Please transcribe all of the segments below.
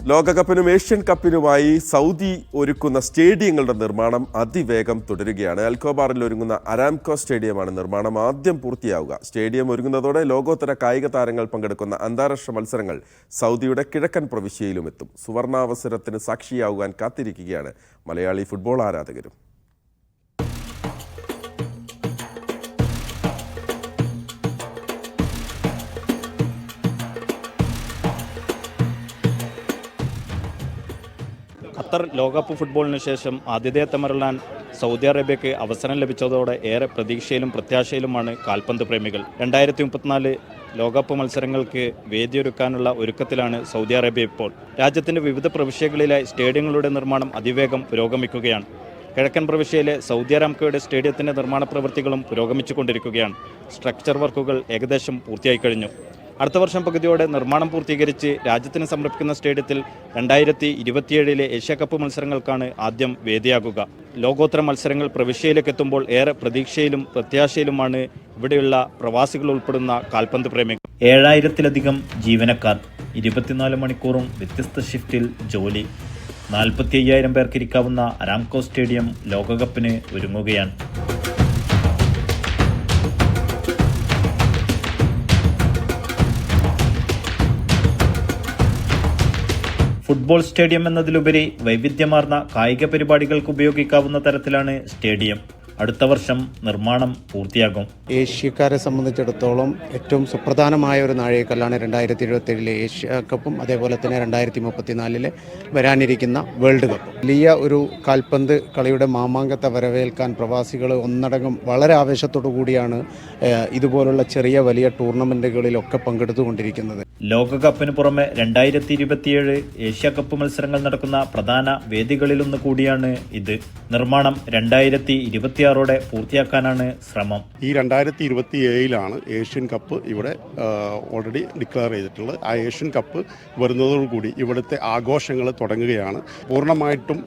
ലോകകപ്പിനും Asian കപ്പിനുമായി Saudi ഒരുക്കുന്ന സ്റ്റേഡിയങ്ങളുടെ നിർമ്മാണം അതിവേഗം തുടരുകയാണ്. അൽഖോബാറിൽ ഒരുങ്ങുന്ന അരാംകോ സ്റ്റേഡിയമാണ് നിർമ്മാണം ആദ്യം പൂർത്തിയാവുക. സ്റ്റേഡിയം ഒരുങ്ങുന്നതോടെ ലോകോത്തര കായിക താരങ്ങൾ പങ്കെടുക്കുന്ന അന്താരാഷ്ട്ര മത്സരങ്ങൾ സൗദിയുടെ കിഴക്കൻ പ്രവിശ്യയിലും എത്തും. സുവർണാവസരത്തിന് സാക്ഷിയാവുവാൻ കാത്തിരിക്കുകയാണ് മലയാളി ഫുട്ബോൾ ആരാധകരും. ഖത്തർ ലോകകപ്പ് ഫുട്ബോളിന് ശേഷം ആതിഥേയത്വമരുളാൻ സൗദി അറേബ്യയ്ക്ക് അവസരം ലഭിച്ചതോടെ ഏറെ പ്രതീക്ഷയിലും പ്രത്യാശയിലുമാണ് കാൽപന്ത് പ്രേമികൾ. 2034 ലോകകപ്പ് മത്സരങ്ങൾക്ക് വേദിയൊരുക്കാനുള്ള ഒരുക്കത്തിലാണ് സൗദി അറേബ്യ ഇപ്പോൾ. രാജ്യത്തിൻ്റെ വിവിധ പ്രവിശ്യകളിലെ സ്റ്റേഡിയങ്ങളുടെ നിർമ്മാണം അതിവേഗം പുരോഗമിക്കുകയാണ്. കിഴക്കൻ പ്രവിശ്യയിലെ സൗദി അരാംകോയുടെ സ്റ്റേഡിയത്തിൻ്റെ നിർമ്മാണ പ്രവൃത്തികളും പുരോഗമിച്ചുകൊണ്ടിരിക്കുകയാണ്. സ്ട്രക്ചർ വർക്കുകൾ ഏകദേശം പൂർത്തിയായി കഴിഞ്ഞു. അടുത്ത വർഷം പകുതിയോടെ നിർമ്മാണം പൂർത്തീകരിച്ച് രാജ്യത്തിന് സമർപ്പിക്കുന്ന സ്റ്റേഡിയത്തിൽ 2027 ഏഷ്യ കപ്പ് മത്സരങ്ങൾക്കാണ് ആദ്യം വേദിയാകുക. ലോകോത്തര മത്സരങ്ങൾ പ്രവിശ്യയിലേക്ക് എത്തുമ്പോൾ ഏറെ പ്രതീക്ഷയിലും പ്രത്യാശയിലുമാണ് ഇവിടെയുള്ള പ്രവാസികൾ ഉൾപ്പെടുന്ന കാൽപന്ത് പ്രേമികൾ. 7000-ലധികം ജീവനക്കാർ, 24 മണിക്കൂറും വ്യത്യസ്ത ഷിഫ്റ്റിൽ ജോലി, 45,000 പേർക്കിരിക്കാവുന്ന അരാംകോ സ്റ്റേഡിയം ലോകകപ്പിന് ഒരുങ്ങുകയാണ്. ഫുട്ബോൾ സ്റ്റേഡിയം എന്നതിലുപരി വൈവിധ്യമാർന്ന കായിക പരിപാടികൾക്ക് ഉപയോഗിക്കാവുന്ന തരത്തിലാണ് സ്റ്റേഡിയം. അടുത്ത വർഷം നിർമ്മാണം പൂർത്തിയാകും. ഏഷ്യക്കാരെ സംബന്ധിച്ചിടത്തോളം ഏറ്റവും സുപ്രധാനമായ ഒരു നാഴികക്കല്ലാണ് 2027 ഏഷ്യ കപ്പും അതേപോലെ തന്നെ 2034 വരാനിരിക്കുന്ന വേൾഡ് കപ്പ്. വലിയ ഒരു കാൽപന്ത് കളിയുടെ മാമാങ്കത്തെ വരവേൽക്കാൻ പ്രവാസികൾ ഒന്നടങ്കം വളരെ ആവേശത്തോടു കൂടിയാണ് ഇതുപോലുള്ള ചെറിയ വലിയ ടൂർണമെൻറ്റുകളിലൊക്കെ പങ്കെടുത്തുകൊണ്ടിരിക്കുന്നത്. ലോകകപ്പിന് പുറമെ 2027 ഏഷ്യ കപ്പ് മത്സരങ്ങൾ നടക്കുന്ന പ്രധാന വേദികളിലൊന്നു കൂടിയാണ് ഇത്. നിർമ്മാണം 2026 പൂർത്തിയാക്കാനാണ് ശ്രമം. ഈ 2027 ഏഷ്യൻ കപ്പ് ഇവിടെ ഓൾറെഡി ഡിക്ലെയർ ചെയ്തിട്ടുള്ളത്. ആ ഏഷ്യൻ കപ്പ് വരുന്നതോടുകൂടി ഇവിടുത്തെ ആഘോഷങ്ങൾ തുടങ്ങുകയാണ്. പൂർണ്ണമായിട്ടും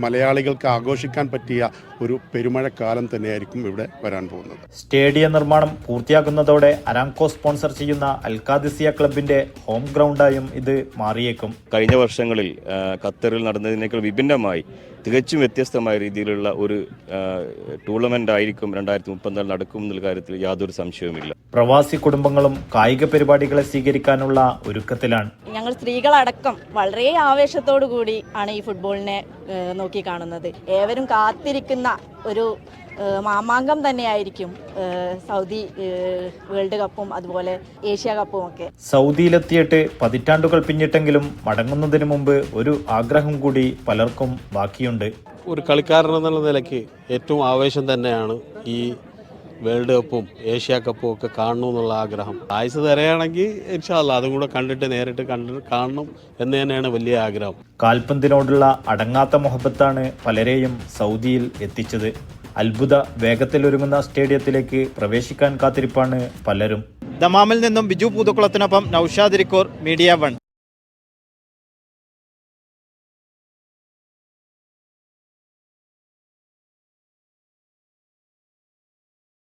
മലയാളികൾക്ക് ആഘോഷിക്കാൻ പറ്റിയ ഒരു പെരുമഴക്കാലം തന്നെയായിരിക്കും ഇവിടെ വരാൻ പോകുന്നത്. സ്റ്റേഡിയം നിർമ്മാണം പൂർത്തിയാകുന്നതോടെ അരാംകോ സ്പോൺസർ ചെയ്യുന്ന അൽഖാദിസിയ ക്ലബിന്റെ ഹോം ഗ്രൗണ്ടായും ഇത് മാറിയേക്കും. കഴിഞ്ഞ വർഷങ്ങളിൽ ഖത്തറിൽ നടന്നതിനേക്കാൾ വിഭിന്നമായി തികച്ചും വ്യത്യസ്തമായ രീതിയിലുള്ള ഒരു ടൂർണമെന്റ് ആയിരിക്കും 2034 നടക്കും എന്നുള്ള കാര്യത്തിൽ യാതൊരു സംശയവുമില്ല. പ്രവാസി കുടുംബങ്ങളും കായിക പരിപാടികളെ സ്വീകരിക്കാനുള്ള ഒരുക്കത്തിലാണ്. ഞങ്ങൾ സ്ത്രീകളടക്കം വളരെ ആവേശത്തോടു കൂടി ആണ് ഈ ഫുട്ബോളിനെ നോക്കി കാണുന്നത്. ഏവരും കാത്തിരിക്കുന്ന ഒരു മാമാങ്കം തന്നെയായിരിക്കും സൗദി വേൾഡ് കപ്പും അതുപോലെ ഏഷ്യ കപ്പും ഒക്കെ. സൗദിയിലെത്തിയിട്ട് പതിറ്റാണ്ടുകൾ പിന്നിട്ടെങ്കിലും മടങ്ങുന്നതിന് മുമ്പ് ഒരു ആഗ്രഹം കൂടി പലർക്കും ബാക്കിയുണ്ട്. ഒരു കളിക്കാരൻ എന്നുള്ള നിലയ്ക്ക് ഏറ്റവും ആവേശം തന്നെയാണ് ഈ വേൾഡ് കപ്പും ഏഷ്യ കപ്പും ഒക്കെ കാണണമെന്നുള്ള ആഗ്രഹം. ആയുസ് തരയാണെങ്കിൽ ഇൻഷാ അല്ലാഹ് അതും കൂടെ കണ്ടിട്ട് നേരിട്ട് കാണണം എന്ന് തന്നെയാണ് വലിയ ആഗ്രഹം. കാൽപന്തിനോടുള്ള അടങ്ങാത്ത മുഹബത്താണ് പലരെയും സൗദിയിൽ എത്തിച്ചത്. അത്ഭുത വേഗത്തിലൊരുങ്ങുന്ന സ്റ്റേഡിയത്തിലേക്ക് പ്രവേശിക്കാൻ കാത്തിരിപ്പാണ് പലരും. ദമാമിൽ നിന്നും ബിജു പൂതുക്കുളത്തിനൊപ്പം നൌഷാദ് ഇരിക്കൂർ, മീഡിയ 1.